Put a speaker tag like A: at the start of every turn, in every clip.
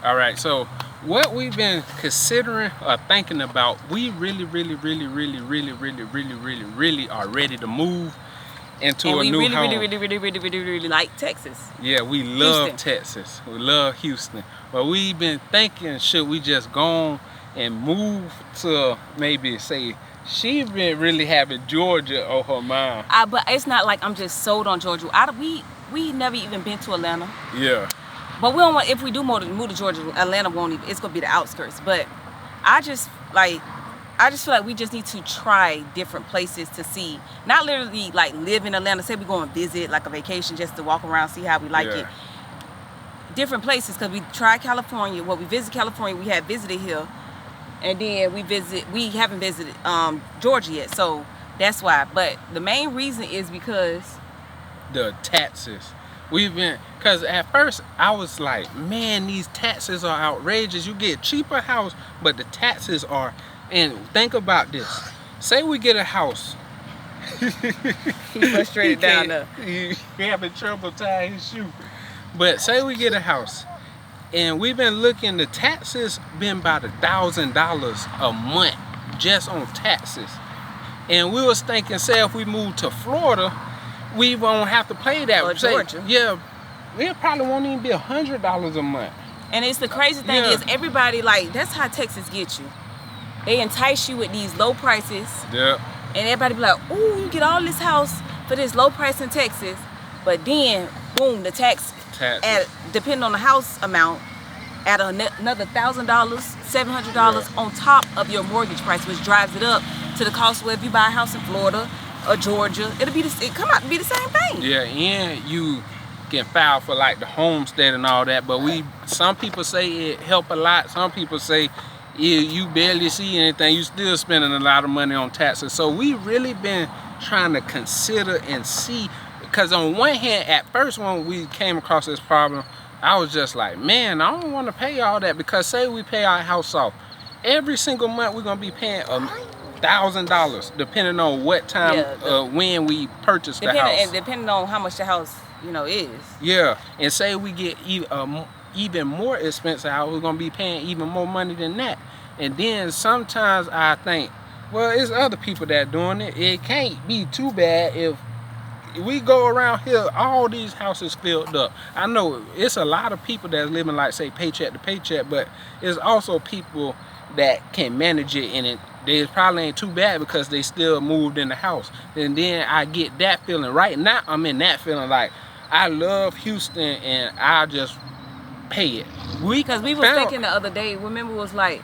A: All right, so what we've been considering or thinking about, we really are ready to move into
B: and
A: a
B: we
A: new
B: really,
A: home.
B: really like Texas.
A: Yeah, we love
B: Houston.
A: Texas. We love Houston. But we've been thinking, should we just go on and move to maybe say, she been really having Georgia on her mind.
B: But it's not like I'm just sold on Georgia. We never even been to Atlanta.
A: Yeah.
B: But we don't want, if we do move to Georgia, Atlanta won't even, it's gonna be the outskirts. But I just feel like we just need to try different places to see, not literally like live in Atlanta. Say we go and visit like a vacation just to walk around, see how we like it. Different places, because we tried California. Well, we visited California, we had visited here, and then we haven't visited Georgia yet. So that's why. But the main reason is because
A: the taxes. Because at first I was like, man, these taxes are outrageous. You get cheaper house, but the taxes are, and think about this. Say we get a house.
B: He's frustrated down there.
A: He having trouble tying his shoe. But say we get a house, and we've been looking, the taxes been about $1,000 a month just on taxes. And we was thinking, say if we move to Florida, we won't have to pay that.
B: Or Georgia.
A: Yeah, it probably won't even be $100 a month.
B: And it's the crazy thing is everybody, like, that's how Texas gets you. They entice you with these low prices.
A: Yeah.
B: And everybody be like, ooh, you get all this house for this low price in Texas. But then, boom, the tax, depending on the house amount, at another $1,000, $700 on top of your mortgage price, which drives it up to the cost where if you buy a house in Florida or Georgia, it come out to be the same thing.
A: Yeah, and you can file for like the homestead and all that, but some people say it help a lot. Some people say you barely see anything, you still spending a lot of money on taxes. So we really been trying to consider and see, because on one hand, at first when we came across this problem, I was just like, man, I don't want to pay all that, because say we pay our house off, every single month we're gonna be paying $1,000, depending on what time, when we purchase the house.
B: And depending on how much the house, is.
A: Yeah, and say we get even more expensive house, we're gonna be paying even more money than that. And then sometimes I think, well, it's other people that doing it. It can't be too bad if we go around here, all these houses filled up. I know it's a lot of people that's living like, say, paycheck to paycheck, but it's also people that can manage it, and they probably ain't too bad because they still moved in the house. And then I get that feeling. Right now, I'm in that feeling like, I love Houston and I just pay it.
B: Because we was thinking the other day, remember, it was like,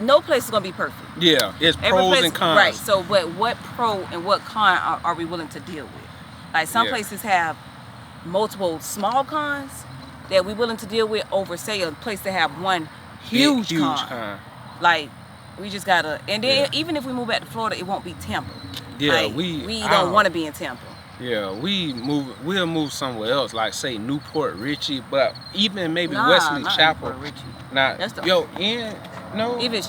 B: no place is gonna be perfect.
A: Yeah, it's pros and cons.
B: Right. So, but what pro and what con are we willing to deal with? Like some places have multiple small cons that we're willing to deal with over, say, a place that have one huge con. Like we just gotta. And then even if we move back to Florida, it won't be Tampa.
A: Yeah,
B: like, we don't want to be in Tampa.
A: Yeah, we'll move somewhere else, like say Newport Richie, but even maybe Wesley Chapel.
B: Newport Richie.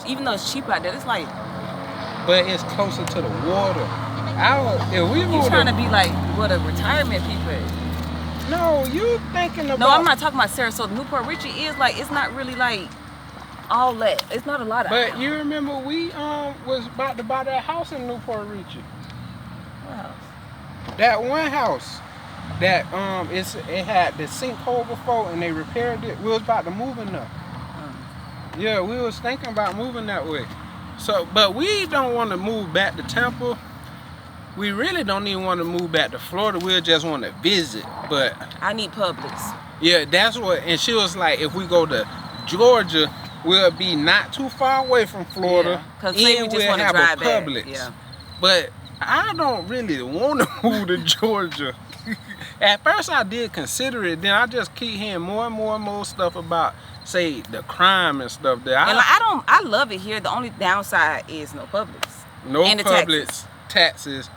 A: Even
B: though it's cheap out there, it's like.
A: But it's closer to the water.
B: You trying to be like what a retirement people is.
A: No, you thinking about.
B: No, I'm not talking about Sarasota. Newport Richie is like, it's not really like all that. It's not a lot of.
A: But you remember we was about to buy that house in Newport Richie.
B: Wow.
A: That one house that it had the sinkhole before and they repaired it. We was about to move in there. Yeah, we was thinking about moving that way. So, but we don't want to move back to Tampa. We really don't even want to move back to Florida. We just want to visit. But
B: I need Publix.
A: Yeah, that's what. And she was like, if we go to Georgia, we'll be not too far away from Florida.
B: Because we just want to drive back.
A: Yeah. But I don't really want to move to Georgia. At first I did consider it, then I just keep hearing more and more stuff about, say, the crime and stuff there.
B: I love it here. The only downside is no Publix.
A: No Publix, taxes,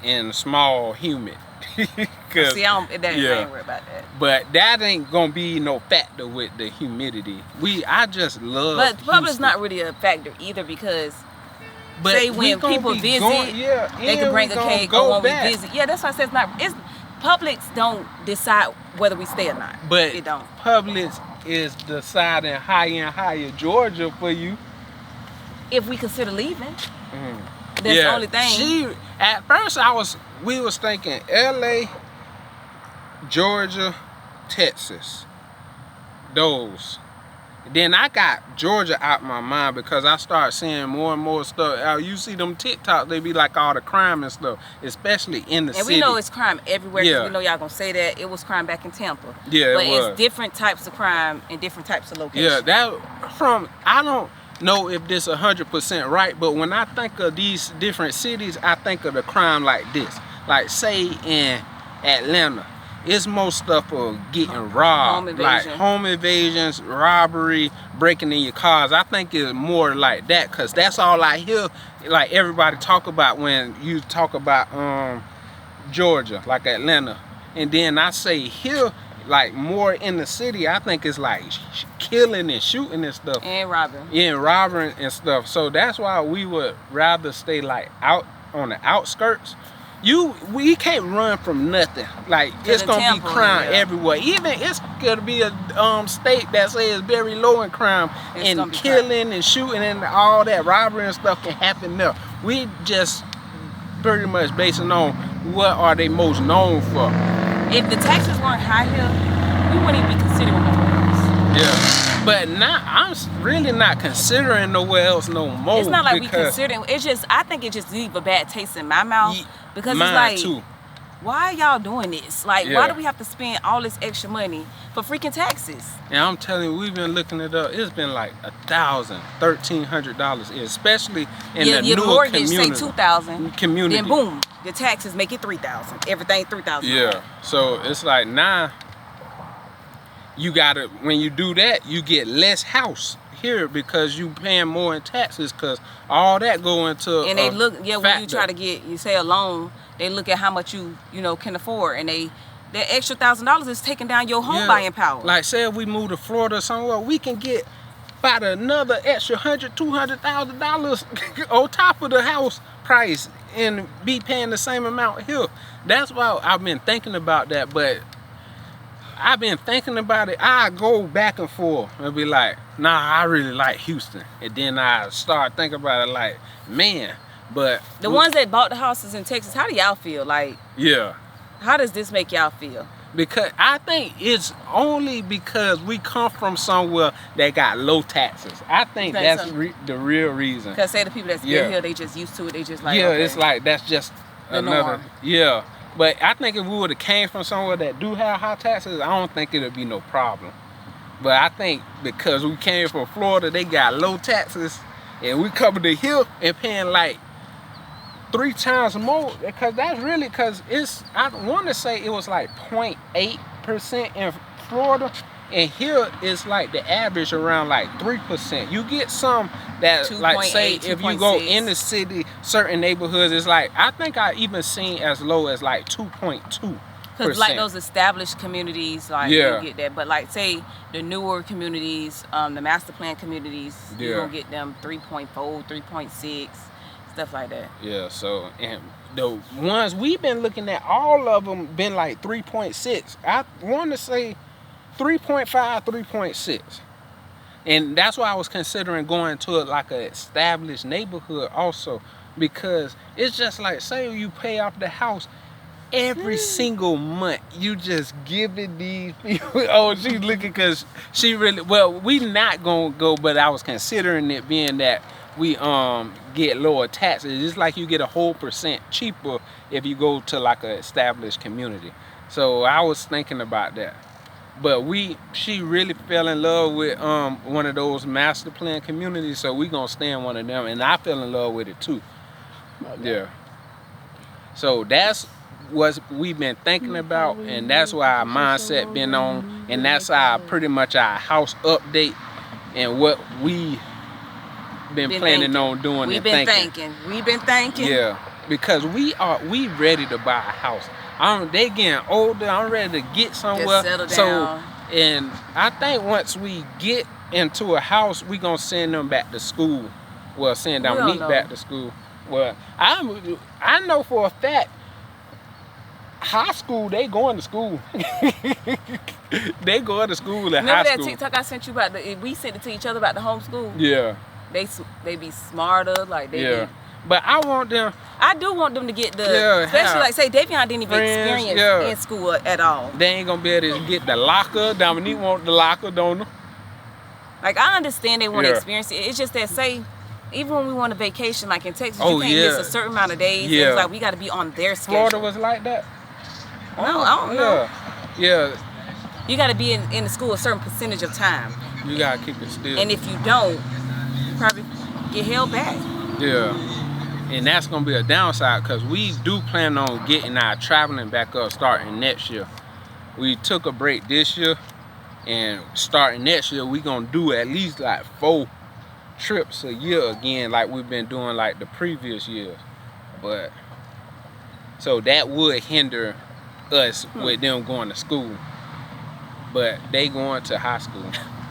A: and small humid.
B: See, I ain't worried about that.
A: But that ain't gonna be no factor with the humidity. I just love
B: But
A: Houston.
B: Publix not really a factor either, because say when people visit, they can bring a cake or when we visit. Yeah, that's why I said Publix don't decide whether we stay or not.
A: But
B: it don't.
A: Publix is deciding higher and higher Georgia for you.
B: If we consider leaving,
A: Mm.
B: that's the only thing.
A: At first we was thinking LA, Georgia, Texas. Those. Then I got Georgia out my mind because I start seeing more and more stuff. You see them TikTok, they be like all the crime and stuff, especially in the
B: and
A: city.
B: we know it's crime everywhere. 'Cause
A: Yeah.
B: we know y'all gonna say that it was crime back in Tampa.
A: Yeah,
B: but
A: it was.
B: it's different types of crime in different types of locations.
A: Yeah, I don't know if this 100% right, but when I think of these different cities, I think of the crime like this. Like say in Atlanta, it's more stuff of getting robbed, like home invasions, robbery, breaking in your cars. I think it's more like that, cause that's all I hear. Like everybody talk about when you talk about Georgia, like Atlanta, and then I say here, like more in the city. I think it's like killing and shooting and stuff.
B: And robbing.
A: Yeah, and robbing and stuff. So that's why we would rather stay like out on the outskirts. We can't run from nothing. Like it's gonna be crime everywhere. Even it's gonna be a state that says very low in crime, and killing and shooting and all that robbery and stuff can happen there. We just pretty much basing on what are they most known for.
B: If the taxes weren't high here, we wouldn't even be considering nowhere else.
A: Yeah. But now I'm really not considering nowhere else no more.
B: It's not like we considering. It's just I think it just leave a bad taste in my mouth because it's like, why y'all doing this? Like, why do we have to spend all this extra money for freaking taxes?
A: And I'm telling you, we've been looking it up. It's been like $1,000, $1,300, especially in the newer
B: mortgage
A: community.
B: Say $2,000.
A: Community.
B: Then boom, the taxes make it $3,000. Everything $3,000.
A: Yeah. So it's like now. You gotta, when you do that, you get less house here because you paying more in taxes because all that go into
B: and they look, when you try to you say a loan, they look at how much you can afford, and that extra $1,000 is taking down your home buying power.
A: Like say if we move to Florida somewhere, we can get about another extra $100,000-$200,000 on top of the house price and be paying the same amount here. That's why I've been thinking about that, but I've been thinking about it. I go back and forth and be like, nah, I really like Houston. And then I start thinking about it like, man, but...
B: The ones that bought the houses in Texas, how do y'all feel? Like,
A: yeah.
B: How does this make y'all feel?
A: Because I think it's only because we come from somewhere that got low taxes. I think that's the real reason.
B: Because say the people that's here, they just used to it. They just like,
A: yeah, it's like, that's just another... Yeah. But I think if we would have came from somewhere that do have high taxes, I don't think it'd be no problem. But I think because we came from Florida, they got low taxes, and we coming to here and paying like 3 times more. Because that's really, because it's, I want to say it was like 0.8% in Florida, and here it's like the average around like 3%. You get some that like say if you go in the city, certain neighborhoods, it's like, I think I even seen as low as like 2.2%.
B: Because like those established communities, like you get that. But like say the newer communities, the master plan communities, you're gonna get them 3.4, 3.6, stuff like that. Yeah, so
A: and the ones we've been looking at, all of them been like 3.6. I want to say 3.5, 3.6. And that's why I was considering going to like an established neighborhood also, because it's just like, say you pay off the house every single month, you just giving these people, oh, she's looking because she really, well, we not gonna go, but I was considering it being that we get lower taxes. It's like you get a whole % cheaper if you go to like an established community. So I was thinking about that. But she really fell in love with one of those master plan communities, so we gonna stay in one of them, and I fell in love with it too. Yeah. So that's what we've been thinking about, and that's why our mindset been on, and that's our pretty much our house update and what we been planning on doing. We've been thinking. Yeah, because we ready to buy a house. They getting older. I'm ready to get somewhere.
B: Settle down.
A: And I think once we get into a house, we gonna send them back to school. Well, send Dominique back to school. Well, I know for a fact high school, they going to school. They going to school at
B: Remember
A: high
B: that
A: school.
B: TikTok I sent you about we sent it to each other about the homeschool?
A: Yeah,
B: They be smarter, like they
A: yeah.
B: be.
A: But I want them.
B: I do want them to get the,
A: Yeah,
B: especially
A: have
B: like say Davion didn't even
A: friends,
B: experience
A: yeah.
B: in school at all.
A: They ain't gonna be able to get the locker. Dominique want the locker, don't know?
B: Like I understand they want to
A: Yeah.
B: experience it. It's just that say, even when we want a vacation, like in Texas,
A: Oh,
B: you can't
A: yeah.
B: miss a certain amount of days.
A: Yeah.
B: It's like we got to be on their schedule.
A: Florida was like that.
B: No, I don't know.
A: Yeah,
B: You got to be in the school a certain percentage of time,
A: you gotta keep it still.
B: and if you don't, you probably get held back.
A: Yeah, and that's gonna be a downside because we do plan on getting our traveling back up starting next year. We took a break this year, and starting next year we gonna do at least like 4 trips a year again, like we've been doing like the previous years. But so that would hinder us with them going to school. But they going to high school.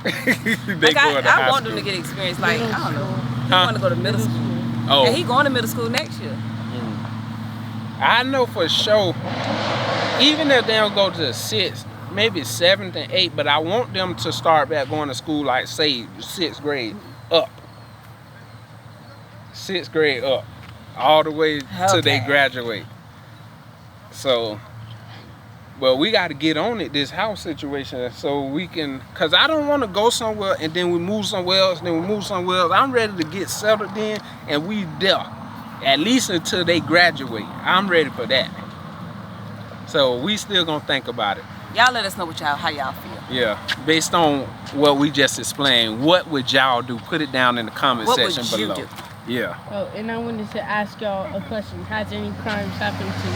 A: They
B: Like
A: going to high
B: I want
A: school.
B: them to get experience. Like I don't know, he
A: Huh?
B: want to go to middle school.
A: Oh.
B: And he going to middle school next year.
A: I know for sure, even if they don't go to the 6th, maybe 7th and 8th, but I want them to start back going to school, like say 6th grade up. 6th grade up. All the way till they
B: Okay.
A: graduate. So, well, we got to get on it, this house situation, so we can, because I don't want to go somewhere and then we move somewhere else, then we move somewhere else. I'm ready to get settled in and we there, at least until they graduate. I'm ready for that. So we still gonna think about it.
B: Y'all let us know how y'all feel.
A: Yeah, based on what we just explained, what would y'all do? Put it down in the comment
B: What would
A: section
B: you
A: below.
B: do?
A: Yeah.
C: Oh, and I wanted to ask y'all a question. Has any crimes happened to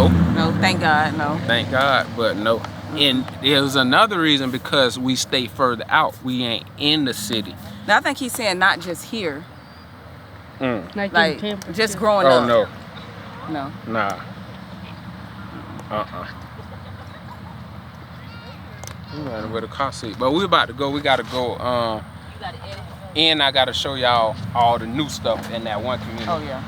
C: y'all?
A: Nope.
B: No, thank God, no.
A: Thank God, but no. And there's another reason, because we stay further out. We ain't in the city.
B: Now I think he's saying not just here,
C: Like in
B: like
C: Tampa,
B: just
C: too?
B: growing
A: Oh
B: up.
A: no,
B: No.
A: nah. We running with a car seat, but we about to go. We gotta go. And I gotta show y'all all the new stuff in that one community.
B: Oh yeah.